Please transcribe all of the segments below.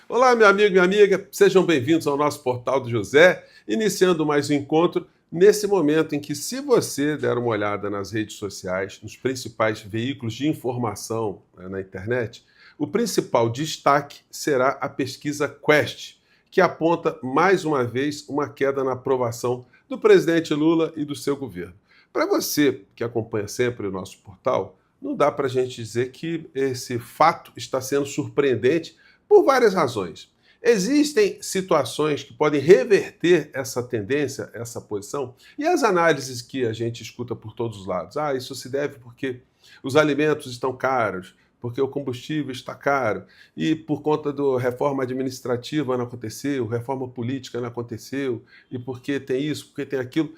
Olá, meu amigo e minha amiga, sejam bem-vindos ao nosso Portal do José, iniciando mais um encontro nesse momento em que, se você der uma olhada nas redes sociais, nos principais veículos de informação na internet, o principal destaque será a pesquisa Quest, que aponta mais uma vez uma queda na aprovação do presidente Lula e do seu governo. Para você que acompanha sempre o nosso portal, não dá para a gente dizer que esse fato está sendo surpreendente por várias razões. Existem situações que podem reverter essa tendência, essa posição, e as análises que a gente escuta por todos os lados. Isso se deve porque os alimentos estão caros, porque o combustível está caro, e por conta da reforma administrativa não aconteceu, reforma política não aconteceu, e porque tem isso, porque tem aquilo.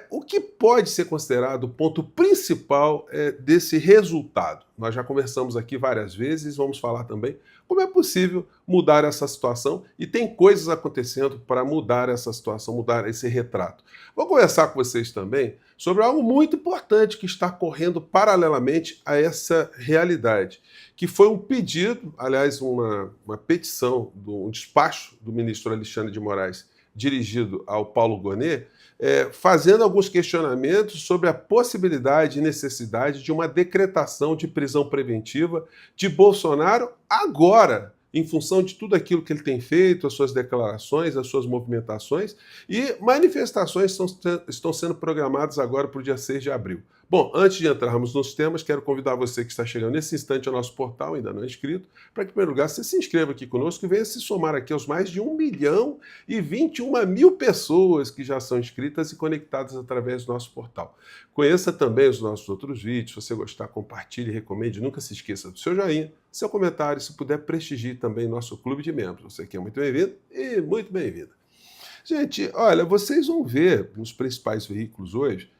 O que pode ser considerado o ponto principal desse resultado? Nós já conversamos aqui várias vezes, vamos falar também como é possível mudar essa situação, e tem coisas acontecendo para mudar essa situação, mudar esse retrato. Vou conversar com vocês também sobre algo muito importante que está correndo paralelamente a essa realidade, que foi um pedido, aliás, uma petição, um despacho do ministro Alexandre de Moraes, dirigido ao Paulo Gonet, fazendo alguns questionamentos sobre a possibilidade e necessidade de uma decretação de prisão preventiva de Bolsonaro agora, em função de tudo aquilo que ele tem feito, as suas declarações, as suas movimentações, e manifestações estão sendo programadas agora para o dia 6 de abril. Bom, antes de entrarmos nos temas, quero convidar você que está chegando nesse instante ao nosso portal, ainda não é inscrito, para que, em primeiro lugar, você se inscreva aqui conosco e venha se somar aqui aos mais de 1.021.000 pessoas que já são inscritas e conectadas através do nosso portal. Conheça também os nossos outros vídeos. Se você gostar, compartilhe, recomende. Nunca se esqueça do seu joinha, seu comentário. Se puder, prestigie também nosso clube de membros. Você aqui é muito bem-vindo e muito bem-vinda. Gente, olha, vocês vão ver nos principais veículos hoje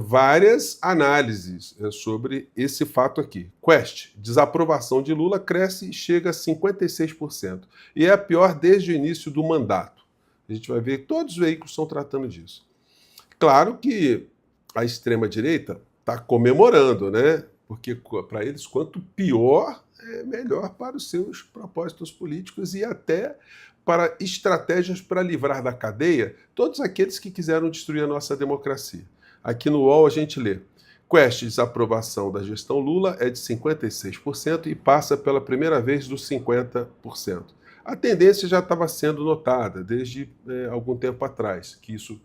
várias análises sobre esse fato aqui. Quest, desaprovação de Lula cresce e chega a 56%. E é a pior desde o início do mandato. A gente vai ver que todos os veículos estão tratando disso. Claro que a extrema-direita está comemorando, né? Porque para eles, quanto pior, é melhor para os seus propósitos políticos e até para estratégias para livrar da cadeia todos aqueles que quiseram destruir a nossa democracia. Aqui no UOL a gente lê: Quest, desaprovação da gestão Lula é de 56% e passa pela primeira vez dos 50%. A tendência já estava sendo notada desde algum tempo atrás, que isso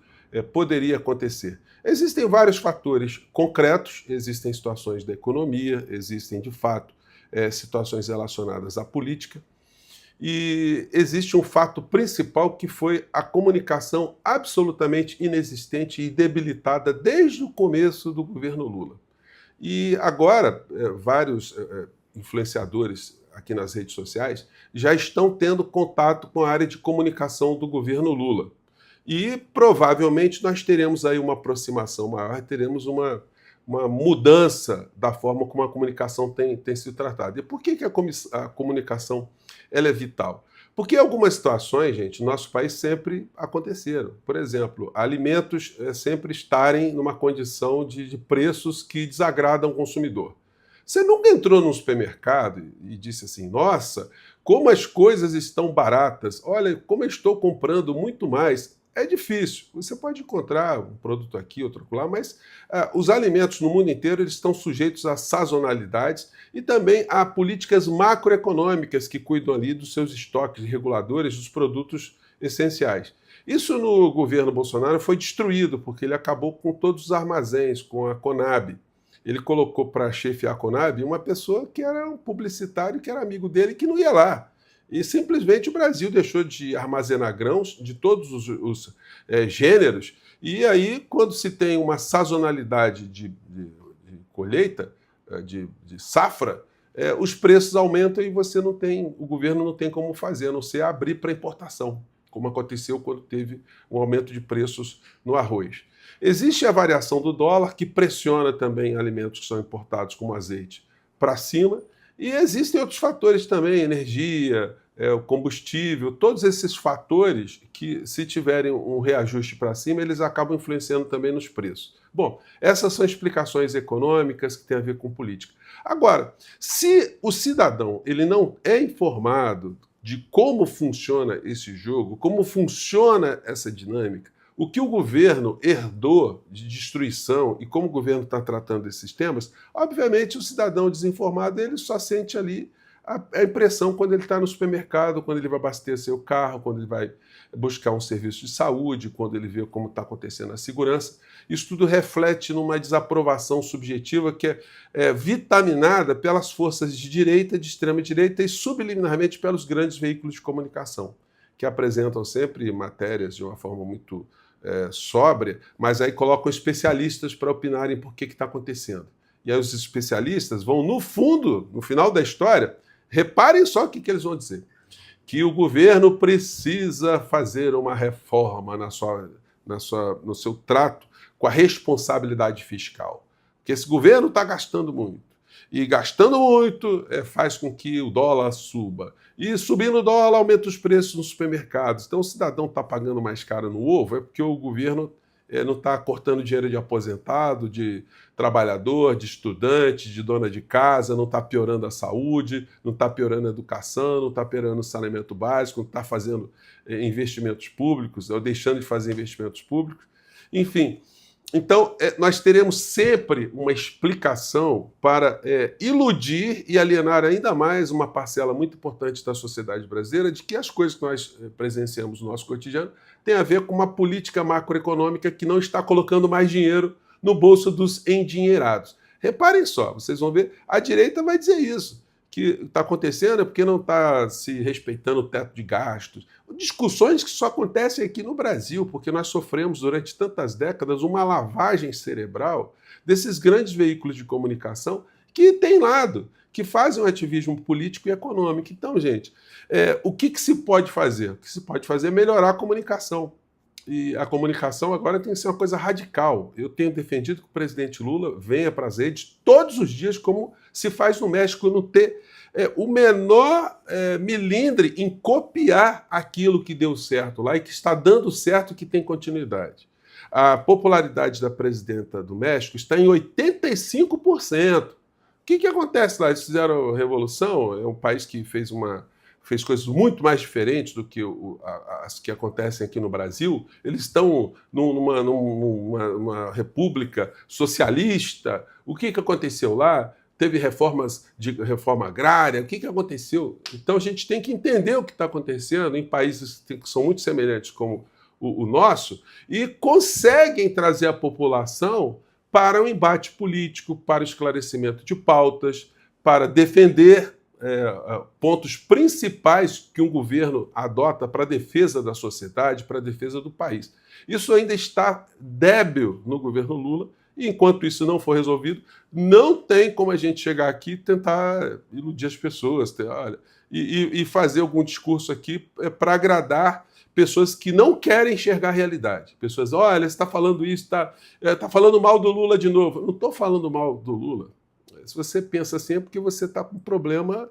poderia acontecer. Existem vários fatores concretos, existem situações da economia, existem, de fato, situações relacionadas à política, e existe um fato principal que foi a comunicação absolutamente inexistente e debilitada desde o começo do governo Lula. E agora, vários influenciadores aqui nas redes sociais já estão tendo contato com a área de comunicação do governo Lula. E provavelmente nós teremos aí uma aproximação maior, teremos uma mudança da forma como a comunicação tem sido tratada. E por que a comunicação ela é vital? Porque algumas situações, gente, no nosso país sempre aconteceram. Por exemplo, alimentos sempre estarem numa condição de preços que desagradam o consumidor. Você nunca entrou num supermercado e disse assim: nossa, como as coisas estão baratas, olha, como eu estou comprando muito mais. É difícil. Você pode encontrar um produto aqui, outro lá, mas os alimentos no mundo inteiro eles estão sujeitos a sazonalidades e também a políticas macroeconômicas que cuidam ali dos seus estoques reguladores dos produtos essenciais. Isso no governo Bolsonaro foi destruído, porque ele acabou com todos os armazéns, com a Conab. Ele colocou para chefiar a Conab uma pessoa que era um publicitário, que era amigo dele, que não ia lá. E simplesmente o Brasil deixou de armazenar grãos de todos os gêneros. E aí, quando se tem uma sazonalidade de colheita, de safra, os preços aumentam e o governo não tem como fazer, a não ser abrir para importação, como aconteceu quando teve um aumento de preços no arroz. Existe a variação do dólar, que pressiona também alimentos que são importados, como azeite, para cima. E existem outros fatores também, energia, o combustível, todos esses fatores que, se tiverem um reajuste para cima, eles acabam influenciando também nos preços. Bom, essas são explicações econômicas que têm a ver com política. Agora, se o cidadão ele não é informado de como funciona esse jogo, como funciona essa dinâmica, o que o governo herdou de destruição e como o governo está tratando esses temas, obviamente o cidadão desinformado ele só sente ali a impressão quando ele está no supermercado, quando ele vai abastecer o carro, quando ele vai buscar um serviço de saúde, quando ele vê como está acontecendo a segurança. Isso tudo reflete numa desaprovação subjetiva que é vitaminada pelas forças de direita, de extrema-direita e subliminarmente pelos grandes veículos de comunicação, que apresentam sempre matérias de uma forma muito sóbria, mas aí colocam especialistas para opinarem por que está acontecendo. E aí os especialistas vão, no fundo, no final da história, reparem só o que eles vão dizer. Que o governo precisa fazer uma reforma no seu trato com a responsabilidade fiscal. Porque esse governo está gastando muito. E gastando muito faz com que o dólar suba. E subindo o dólar aumenta os preços nos supermercados. Então o cidadão está pagando mais caro no ovo é porque o governo não está cortando dinheiro de aposentado, de trabalhador, de estudante, de dona de casa, não está piorando a saúde, não está piorando a educação, não está piorando o saneamento básico, não está fazendo investimentos públicos, ou deixando de fazer investimentos públicos. Enfim, então nós teremos sempre uma explicação para iludir e alienar ainda mais uma parcela muito importante da sociedade brasileira de que as coisas que nós presenciamos no nosso cotidiano têm a ver com uma política macroeconômica que não está colocando mais dinheiro no bolso dos endinheirados. Reparem só, vocês vão ver, a direita vai dizer isso, que está acontecendo é porque não está se respeitando o teto de gastos. Discussões que só acontecem aqui no Brasil, porque nós sofremos durante tantas décadas uma lavagem cerebral desses grandes veículos de comunicação que têm lado, que fazem um ativismo político e econômico. Então, gente, o que se pode fazer? O que se pode fazer é melhorar a comunicação. E a comunicação agora tem que ser uma coisa radical. Eu tenho defendido que o presidente Lula venha para as redes todos os dias, como se faz no México, não ter o menor milindre em copiar aquilo que deu certo lá e que está dando certo e que tem continuidade. A popularidade da presidenta do México está em 85%. O que acontece lá? Eles fizeram revolução, é um país que fez coisas muito mais diferentes do que as que acontecem aqui no Brasil. Eles estão numa república socialista. O que aconteceu lá? Teve reforma agrária. O que aconteceu? Então a gente tem que entender o que está acontecendo em países que são muito semelhantes como o nosso e conseguem trazer a população para um embate político, para o esclarecimento de pautas, para defender pontos principais que um governo adota para a defesa da sociedade, para a defesa do país. Isso ainda está débil no governo Lula, e enquanto isso não for resolvido, não tem como a gente chegar aqui e tentar iludir as pessoas, e fazer algum discurso aqui para agradar pessoas que não querem enxergar a realidade. Pessoas, olha, você está falando isso, está falando mal do Lula de novo. Eu não estou falando mal do Lula. Se você pensa assim é porque você está com um problema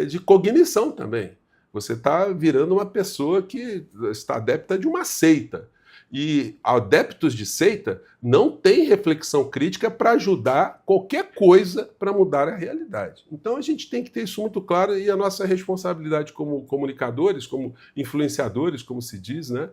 de cognição também. Você está virando uma pessoa que está adepta de uma seita. E adeptos de seita não têm reflexão crítica para ajudar qualquer coisa para mudar a realidade. Então a gente tem que ter isso muito claro e a nossa responsabilidade como comunicadores, como influenciadores, como se diz, né?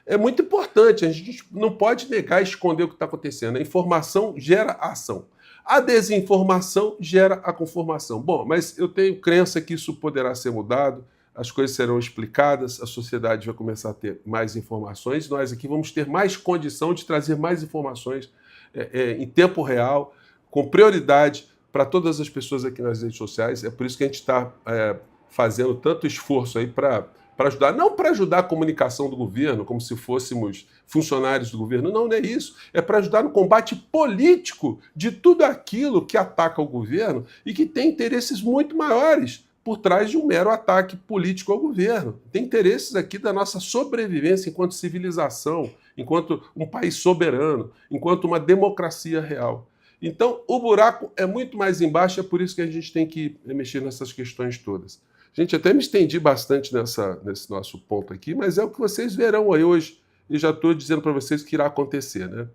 É muito importante. A gente não pode negar e esconder o que está acontecendo. A informação gera a ação. A desinformação gera a conformação. Bom, mas eu tenho crença que isso poderá ser mudado, as coisas serão explicadas, a sociedade vai começar a ter mais informações, nós aqui vamos ter mais condição de trazer mais informações em tempo real, com prioridade para todas as pessoas aqui nas redes sociais. É por isso que a gente está fazendo tanto esforço aí para ajudar, não para ajudar a comunicação do governo, como se fôssemos funcionários do governo, não é isso. É para ajudar no combate político de tudo aquilo que ataca o governo e que tem interesses muito maiores por trás de um mero ataque político ao governo. Tem interesses aqui da nossa sobrevivência enquanto civilização, enquanto um país soberano, enquanto uma democracia real. Então, o buraco é muito mais embaixo, é por isso que a gente tem que mexer nessas questões todas. Gente, até me estendi bastante nesse nosso ponto aqui, mas é o que vocês verão aí hoje, e já estou dizendo para vocês que irá acontecer, né?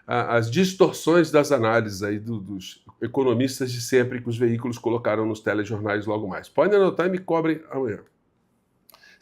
As distorções das análises aí dos economistas de sempre que os veículos colocaram nos telejornais logo mais. Podem anotar e me cobrem amanhã.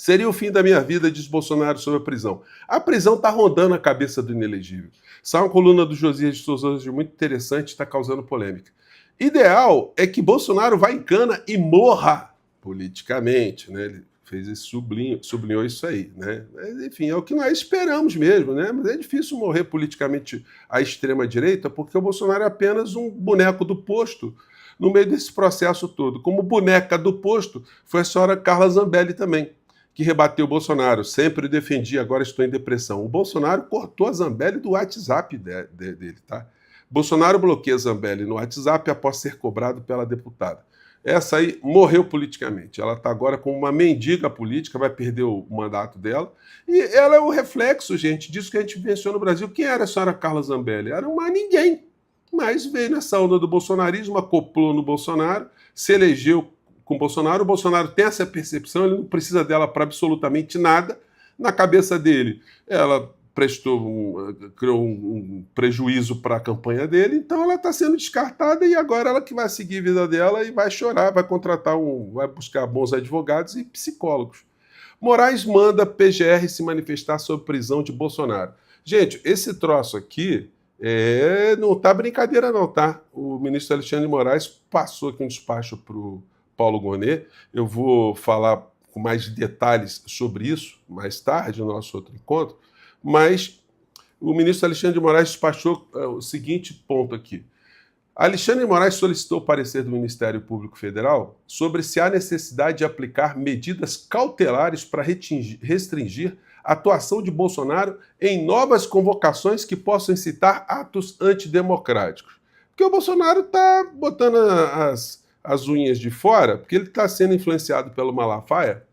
Seria o fim da minha vida, diz Bolsonaro sobre a prisão. A prisão está rondando a cabeça do inelegível. Saiu uma coluna do Josias de Souza hoje muito interessante, está causando polêmica. Ideal é que Bolsonaro vá em cana e morra politicamente, né? Ele fez esse sublinhou isso aí, né? Mas, enfim, é o que nós esperamos mesmo, né? Mas é difícil morrer politicamente à extrema-direita, porque o Bolsonaro é apenas um boneco do posto no meio desse processo todo. Como boneca do posto, foi a senhora Carla Zambelli também, que rebateu o Bolsonaro. Sempre defendi, agora estou em depressão. O Bolsonaro cortou a Zambelli do WhatsApp dele, tá? Bolsonaro bloqueia a Zambelli no WhatsApp após ser cobrado pela deputada. Essa aí morreu politicamente. Ela está agora com uma mendiga política, vai perder o mandato dela. E ela é o reflexo, gente, disso que a gente vivenciou no Brasil. Quem era a senhora Carla Zambelli? Era uma ninguém. Mas veio nessa onda do bolsonarismo, acoplou no Bolsonaro, se elegeu com o Bolsonaro tem essa percepção, ele não precisa dela para absolutamente nada. Na cabeça dele, ela criou um prejuízo para a campanha dele, então ela está sendo descartada e agora ela que vai seguir a vida dela e vai chorar, vai buscar bons advogados e psicólogos. Moraes manda PGR se manifestar sobre prisão de Bolsonaro. Gente, esse troço aqui não tá brincadeira não, tá? O ministro Alexandre de Moraes passou aqui um despacho para o Paulo Gonet. Eu vou falar com mais detalhes sobre isso mais tarde, no nosso outro encontro, mas o ministro Alexandre de Moraes despachou o seguinte ponto aqui. Alexandre de Moraes solicitou o parecer do Ministério Público Federal sobre se há necessidade de aplicar medidas cautelares para restringir a atuação de Bolsonaro em novas convocações que possam incitar atos antidemocráticos. Porque o Bolsonaro está botando as unhas de fora, porque ele está sendo influenciado pelo Malafaia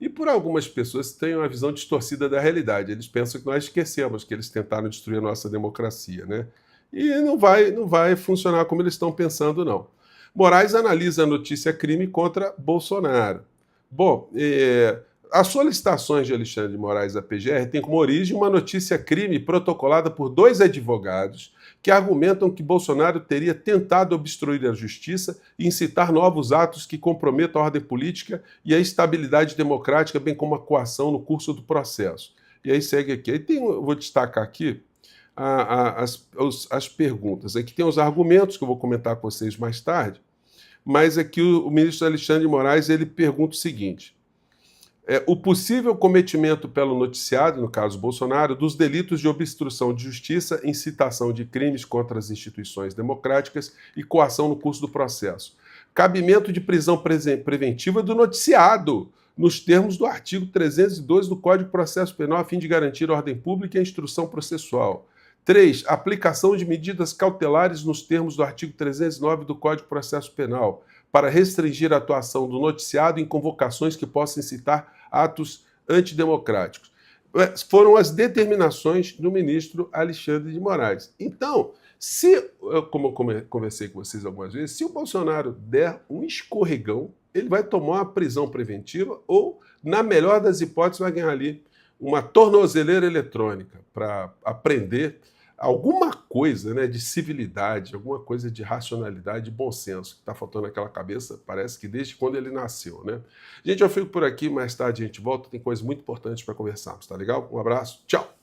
e por algumas pessoas que têm uma visão distorcida da realidade. Eles pensam que nós esquecemos que eles tentaram destruir a nossa democracia, né? E não vai funcionar como eles estão pensando, não. Moraes analisa a notícia crime contra Bolsonaro. Bom, as solicitações de Alexandre de Moraes à PGR têm como origem uma notícia crime protocolada por 2 advogados que argumentam que Bolsonaro teria tentado obstruir a justiça e incitar novos atos que comprometam a ordem política e a estabilidade democrática, bem como a coação no curso do processo. E aí segue aqui. Aí eu vou destacar aqui as perguntas. Aqui tem os argumentos que eu vou comentar com vocês mais tarde, mas aqui o ministro Alexandre de Moraes ele pergunta o seguinte: o possível cometimento pelo noticiado, no caso Bolsonaro, dos delitos de obstrução de justiça, incitação de crimes contra as instituições democráticas e coação no curso do processo. Cabimento de prisão preventiva do noticiado, nos termos do artigo 302 do Código de Processo Penal, a fim de garantir a ordem pública e a instrução processual. 3. Aplicação de medidas cautelares nos termos do artigo 309 do Código de Processo Penal, para restringir a atuação do noticiado em convocações que possam incitar atos antidemocráticos. Foram as determinações do ministro Alexandre de Moraes. Então, como eu conversei com vocês algumas vezes, se o Bolsonaro der um escorregão, ele vai tomar uma prisão preventiva ou, na melhor das hipóteses, vai ganhar ali uma tornozeleira eletrônica para aprender alguma coisa, né, de civilidade, alguma coisa de racionalidade, de bom senso, que está faltando naquela cabeça, parece que desde quando ele nasceu, né? Gente, eu fico por aqui, mais tarde a gente volta, tem coisas muito importantes para conversarmos, tá legal? Um abraço, tchau!